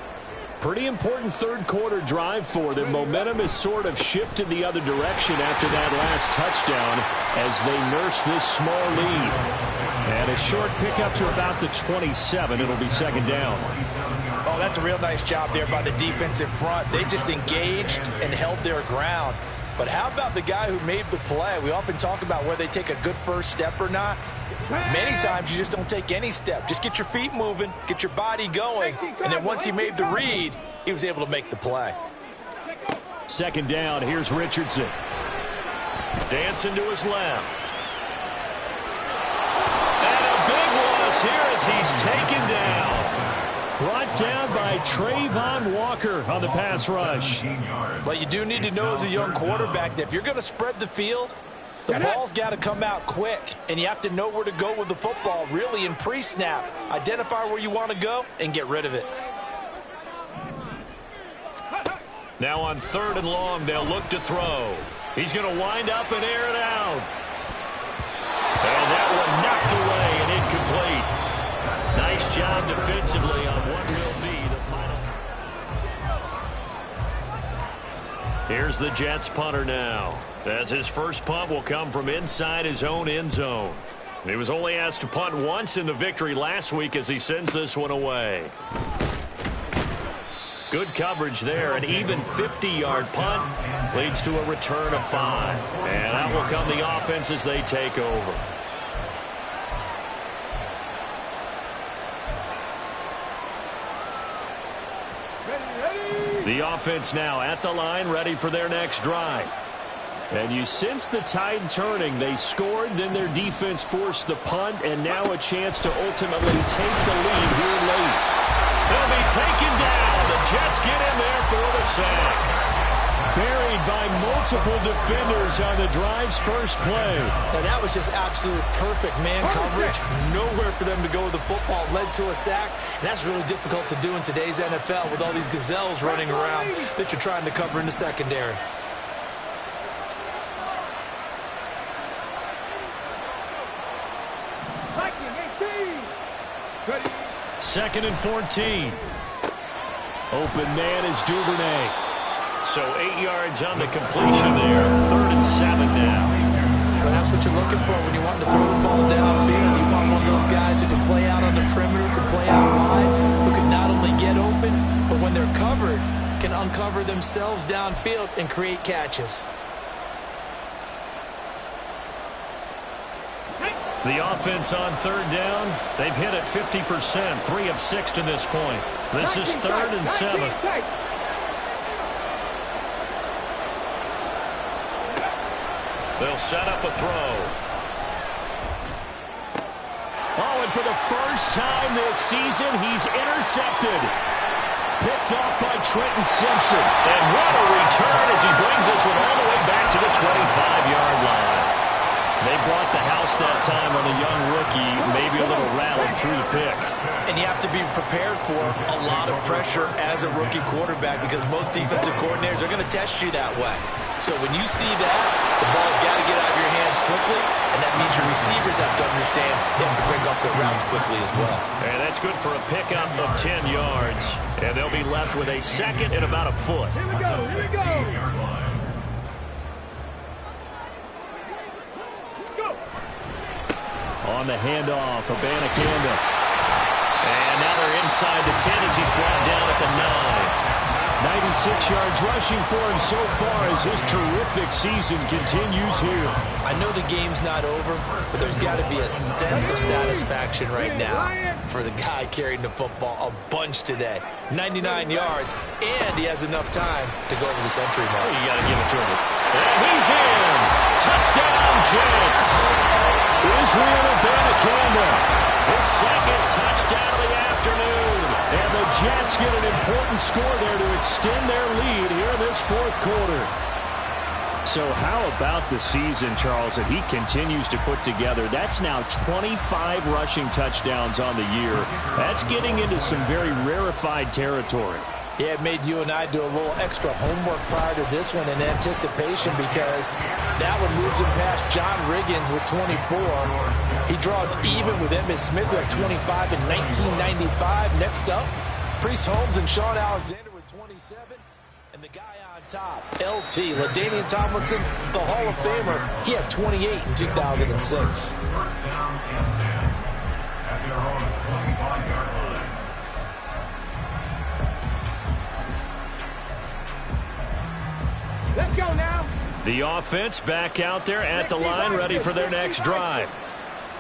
Pretty important third-quarter drive for them. Momentum has sort of shifted the other direction after that last touchdown as they nurse this small lead. And a short pickup to about the 27. It'll be second down. Oh, that's a real nice job there by the defensive front. They just engaged and held their ground. But how about the guy who made the play? We often talk about whether they take a good first step or not. Many times you just don't take any step. Just get your feet moving, get your body going, and then once he made the read, he was able to make the play. Second down, here's Richardson. Dancing to his left. And a big loss here as he's taken down. Brought down by Trayvon Walker on the pass rush. But you do need to know as a young quarterback that if you're going to spread the field, the ball's got to come out quick, and you have to know where to go with the football, really in pre-snap. Identify where you want to go and get rid of it. Now on 3rd and long, they'll look to throw. He's going to wind up and air it out. And that one knocked away and incomplete. Nice job defensively on what will be the final. Here's the Jets punter now, as his first punt will come from inside his own end zone. He was only asked to punt once in the victory last week as he sends this one away. Good coverage there. An even 50-yard punt leads to a return of 5. And out will come the offense as they take over. The offense now at the line, ready for their next drive. And you sense the tide turning. They scored, then their defense forced the punt, and now a chance to ultimately take the lead here late. They'll be taken down. The Jets get in there for the sack. Buried by multiple defenders on the drive's first play. And that was just absolute perfect man coverage. Nowhere for them to go with the football. Led to a sack. And that's really difficult to do in today's NFL with all these gazelles running around that you're trying to cover in the secondary. Second and 14. Open man is Duvernay. So 8 yards on the completion there. 3rd and 7 now. Well, that's what you're looking for when you want to throw the ball downfield. You want one of those guys who can play out on the perimeter, who can play out wide, who can not only get open, but when they're covered, can uncover themselves downfield and create catches. The offense on 3rd down, they've hit it 50%, 3 of 6 to this point. This is 3rd and 7. They'll set up a throw. Oh, and for the first time this season, he's intercepted. Picked off by Trenton Simpson. And what a return as he brings this one all the way back to the 25-yard line. They brought the house that time on a young rookie, maybe a little rattled through the pick. And you have to be prepared for a lot of pressure as a rookie quarterback because most defensive coordinators are going to test you that way. So when you see that, the ball's got to get out of your hands quickly, and that means your receivers have to understand they have to break up their routes quickly as well. And that's good for a pickup of 10 yards. And they'll be left with a second and about a foot. Here we go, here we go. On the handoff, Abanikanda. And now they're inside the 10 as he's brought down at the 9. 96 yards rushing for him so far as his terrific season continues here. I know the game's not over, but there's got to be a sense of satisfaction right now for the guy carrying the football a bunch today. 99 yards, and he has enough time to go over the century mark. You got to give it to him. And he's in. Touchdown, Jets. Israel Abanikanda. His second touchdown of the afternoon. And the Jets get an important score there to extend their lead here in this 4th quarter. So how about the season, Charles, that he continues to put together? That's now 25 rushing touchdowns on the year. That's getting into some very rarefied territory. Yeah, it made you and I do a little extra homework prior to this one in anticipation, because that one moves him past John Riggins with 24. He draws even with Emmitt Smith at 25 in 1995. Next up, Priest Holmes and Sean Alexander with 27. And the guy on top, LT, LaDainian Tomlinson, the Hall of Famer, he had 28 in 2006. First down and 10 at their own 25-yard line. Let's go now. The offense back out there at the line, ready for their next drive.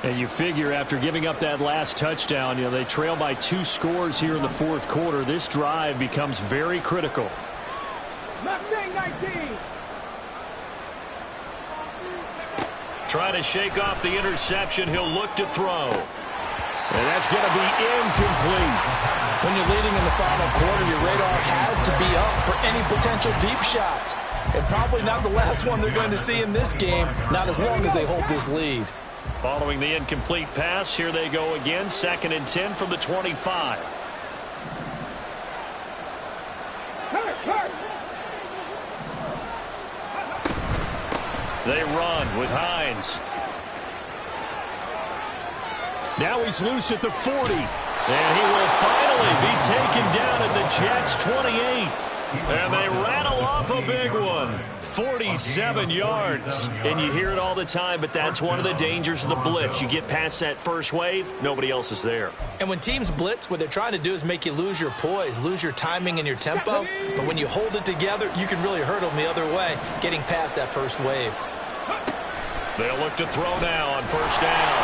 And you figure after giving up that last touchdown, they trail by 2 scores here in the fourth quarter. This drive becomes very critical. Mustang 19. Trying to shake off the interception. He'll look to throw. And that's going to be incomplete. When you're leading in the final quarter, your radar has to be up for any potential deep shots. And probably not the last one they're going to see in this game, not as long as they hold this lead. Following the incomplete pass, here they go again. 2nd and 10 from the 25. They run with Hines. Now he's loose at the 40. And he will finally be taken down at the Jets' 28. And they rattle off a big one. 47 yards. And you hear it all the time, but that's one of the dangers of the blitz. You get past that first wave, nobody else is there. And when teams blitz, what they're trying to do is make you lose your poise, lose your timing and your tempo. But when you hold it together, you can really hurt them the other way, getting past that first wave. They'll look to throw now on first down.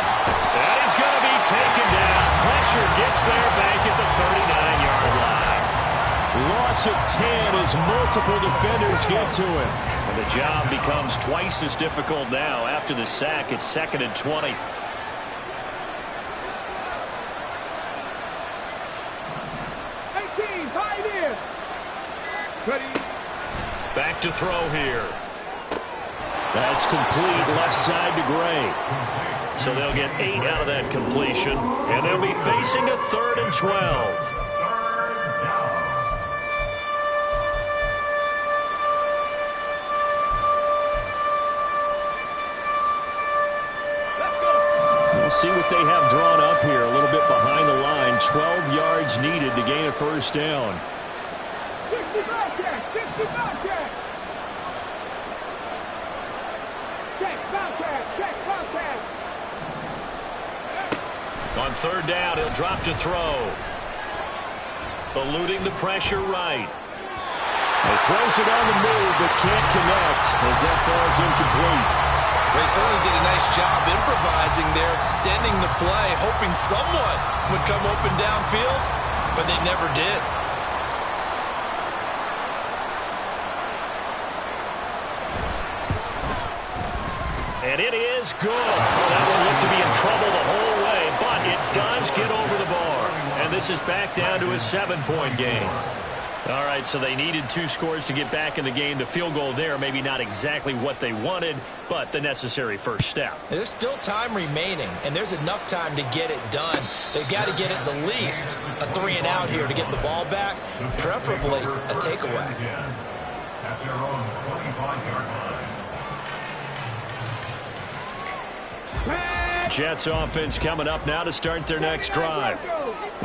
And he's going to be taken down. Pressure gets there back at the 39-yard line. Loss of 10 as multiple defenders get to him. And the job becomes twice as difficult now. After the sack, it's 2nd and 20. Back to throw here. That's complete left side to Gray. So they'll get 8 out of that completion. And they'll be facing a 3rd and 12. We'll see what they have drawn up here. A little bit behind the line. 12 yards needed to gain a first down. 60 Bobcats! 60 Bobcats! Check Bobcats! Check Bobcats! On 3rd down, he'll drop to throw. Eluding the pressure right. He throws it on the move, but can't connect as that falls incomplete. They certainly did a nice job improvising there, extending the play, hoping someone would come open downfield, but they never did. And it is good. Well, that will look to be in trouble the whole way, but it does get over the bar. And this is back down to a 7-point game. All right, so they needed 2 scores to get back in the game. The field goal there, maybe not exactly what they wanted, but the necessary first step. There's still time remaining, and there's enough time to get it done. They've got to get at the least a 3-and-out here to get the ball back, preferably a takeaway. At their own 25-yard line. Jets offense coming up now to start their next drive.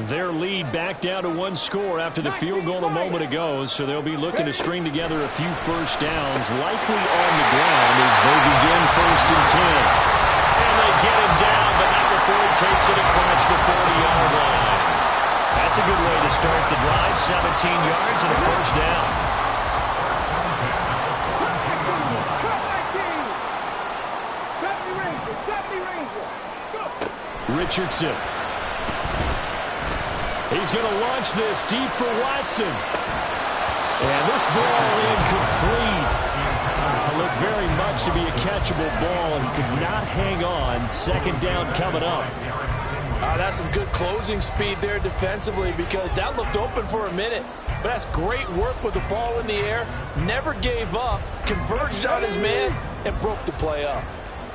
Their lead back down to 1 score after the field goal a moment ago, so they'll be looking to string together a few first downs, likely on the ground as they begin 1st and 10. And they get him down, but not before he takes it across the 40-yard line. That's a good way to start the drive, 17 yards and a first down. Richardson. He's going to launch this deep for Watson. And this ball incomplete. It looked very much to be a catchable ball and could not hang on. 2nd down coming up. That's some good closing speed there defensively, because that looked open for a minute. But that's great work with the ball in the air. Never gave up, converged on his man, and broke the play up.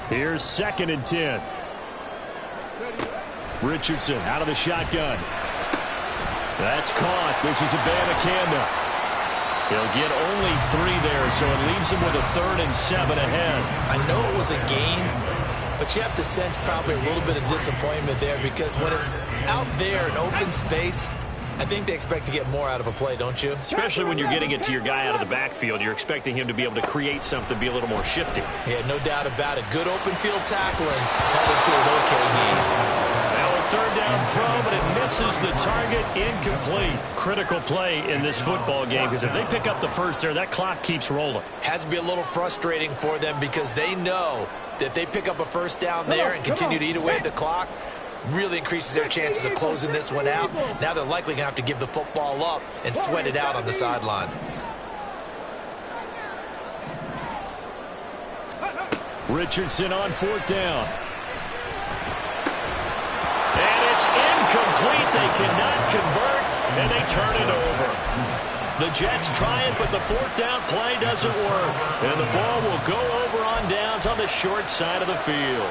Here's 2nd and 10. Richardson out of the shotgun. That's caught. This is Abanikanda. He'll get only 3 there, so it leaves him with a 3rd and 7 ahead. I know it was a gain, but you have to sense probably a little bit of disappointment there because when it's out there in open space, I think they expect to get more out of a play, don't you? Especially when you're getting it to your guy out of the backfield. You're expecting him to be able to create something, be a little more shifty. Yeah, no doubt about it. Good open field tackling, headed to an okay game. Now a 3rd down throw, but it misses the target, incomplete. Critical play in this football game because if they pick up the first there, that clock keeps rolling. Has to be a little frustrating for them because they know that if they pick up a first down there and continue to eat away at the clock, really increases their chances of closing this one out. Now they're likely going to have to give the football up and sweat it out on the sideline. Richardson on 4th down. And it's incomplete. They cannot convert, and they turn it over. The Jets try it, but the 4th down play doesn't work. And the ball will go over on downs on the short side of the field.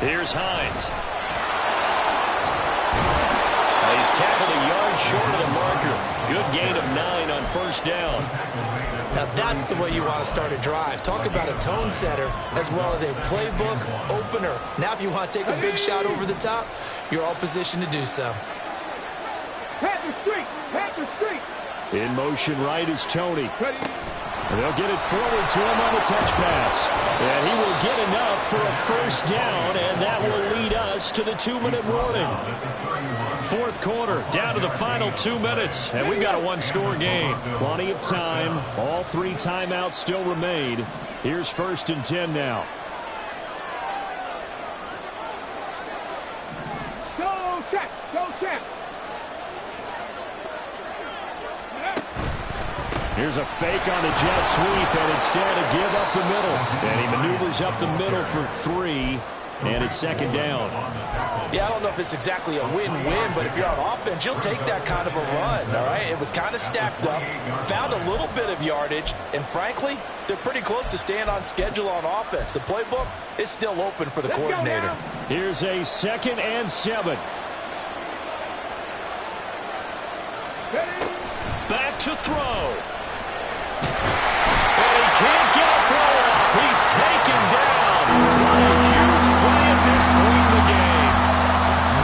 Here's Hines. He's tackled a yard short of the marker. Good gain of 9 on 1st down. Now that's the way you want to start a drive. Talk about a tone setter as well as a playbook opener. Now if you want to take a big shot over the top, you're all positioned to do so. In motion right is Tony. And they'll get it forward to him on the touch pass. And he will get enough for a 1st down, and that will lead us to the 2-minute warning. 4th quarter, down to the final 2 minutes, and we've got a 1-score game. Plenty of time. All 3 timeouts still remain. Here's 1st and 10 now. Go check, go check. Here's a fake on the jet sweep, and instead a give up the middle. And he maneuvers up the middle for 3, and it's 2nd down. Yeah, I don't know if it's exactly a win-win, but if you're on offense, you'll take that kind of a run, all right? It was kind of stacked up, found a little bit of yardage, and frankly, they're pretty close to staying on schedule on offense. The playbook is still open for the coordinator. Here's a 2nd and 7. Back to throw. And he can't get a throw off. He's taken down. What a huge play at this point in the game.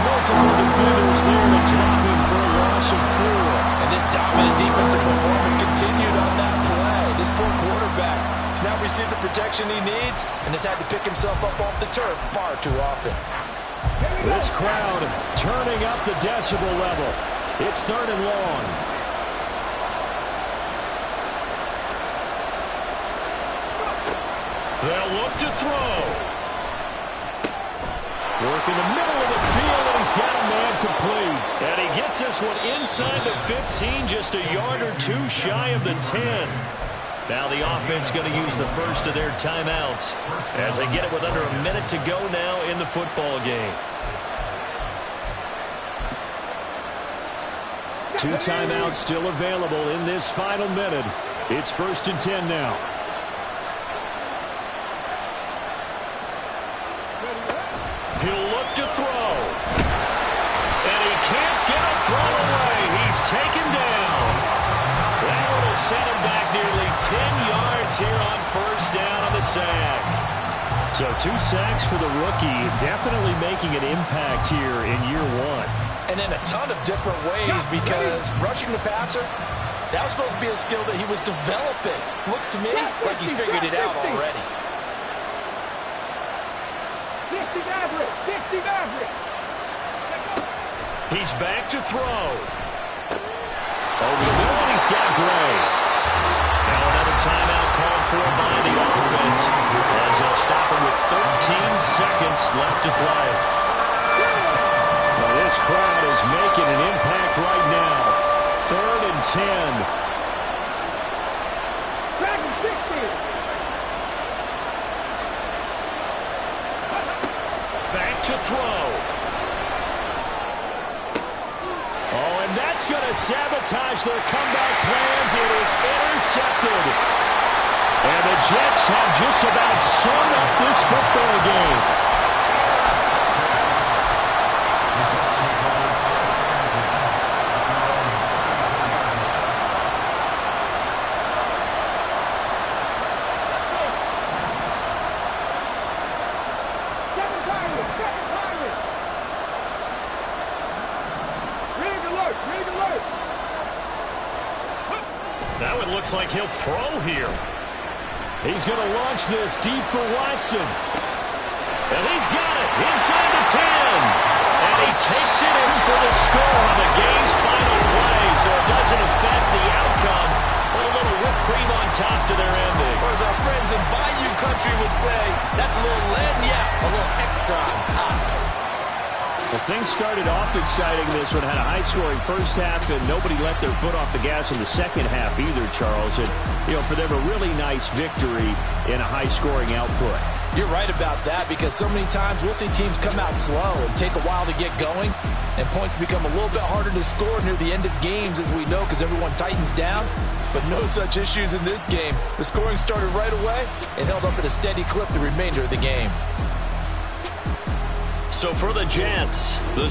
Multiple defenders there to drop him for a loss of 4. And this dominant defensive performance continued on that play. This poor quarterback has now received the protection he needs and has had to pick himself up off the turf far too often. This crowd turning up the decibel level. It's 3rd and long. They'll look to throw. Work in the middle of the field, and he's got a man complete. And he gets this one inside the 15, just a yard or 2 shy of the 10. Now the offense going to use the first of their timeouts as they get it with under a minute to go now in the football game. 2 timeouts still available in this final minute. It's 1st and 10 now. He'll look to throw. And he can't get a throw away. He's taken down. That will set him back nearly 10 yards here on 1st down on the sack. So 2 sacks for the rookie, definitely making an impact here in year 1. And in a ton of different ways because rushing the passer, that was supposed to be a skill that he was developing. Looks to me like he's figured it out already. 60 average, 60 average. He's back to throw. Over the middle, and he's got Gray. Now another timeout called for by the offense as they'll stop him with 13 seconds left to play. Well, this crowd is making an impact right now. 3rd and 10. Second 60. Back to throw. Oh, and that's going to sabotage their comeback plans. It is intercepted. And the Jets have just about sewn up this football game. Now it looks like he'll throw here. He's going to launch this deep for Watson. And he's got it inside the 10. And he takes it in for the score on the game's final play. So it doesn't affect the outcome, but a little whipped cream on top to their ending. Or as our friends in Bayou Country would say, that's a little lead, yeah, a little extra on top. Well, things started off exciting. This one had a high-scoring first half, and nobody let their foot off the gas in the second half either, Charles. And, you know, for them, a really nice victory in a high-scoring output. You're right about that, because so many times we'll see teams come out slow and take a while to get going, and points become a little bit harder to score near the end of games, as we know, because everyone tightens down. But no such issues in this game. The scoring started right away and held up at a steady clip the remainder of the game. So for the Jets, the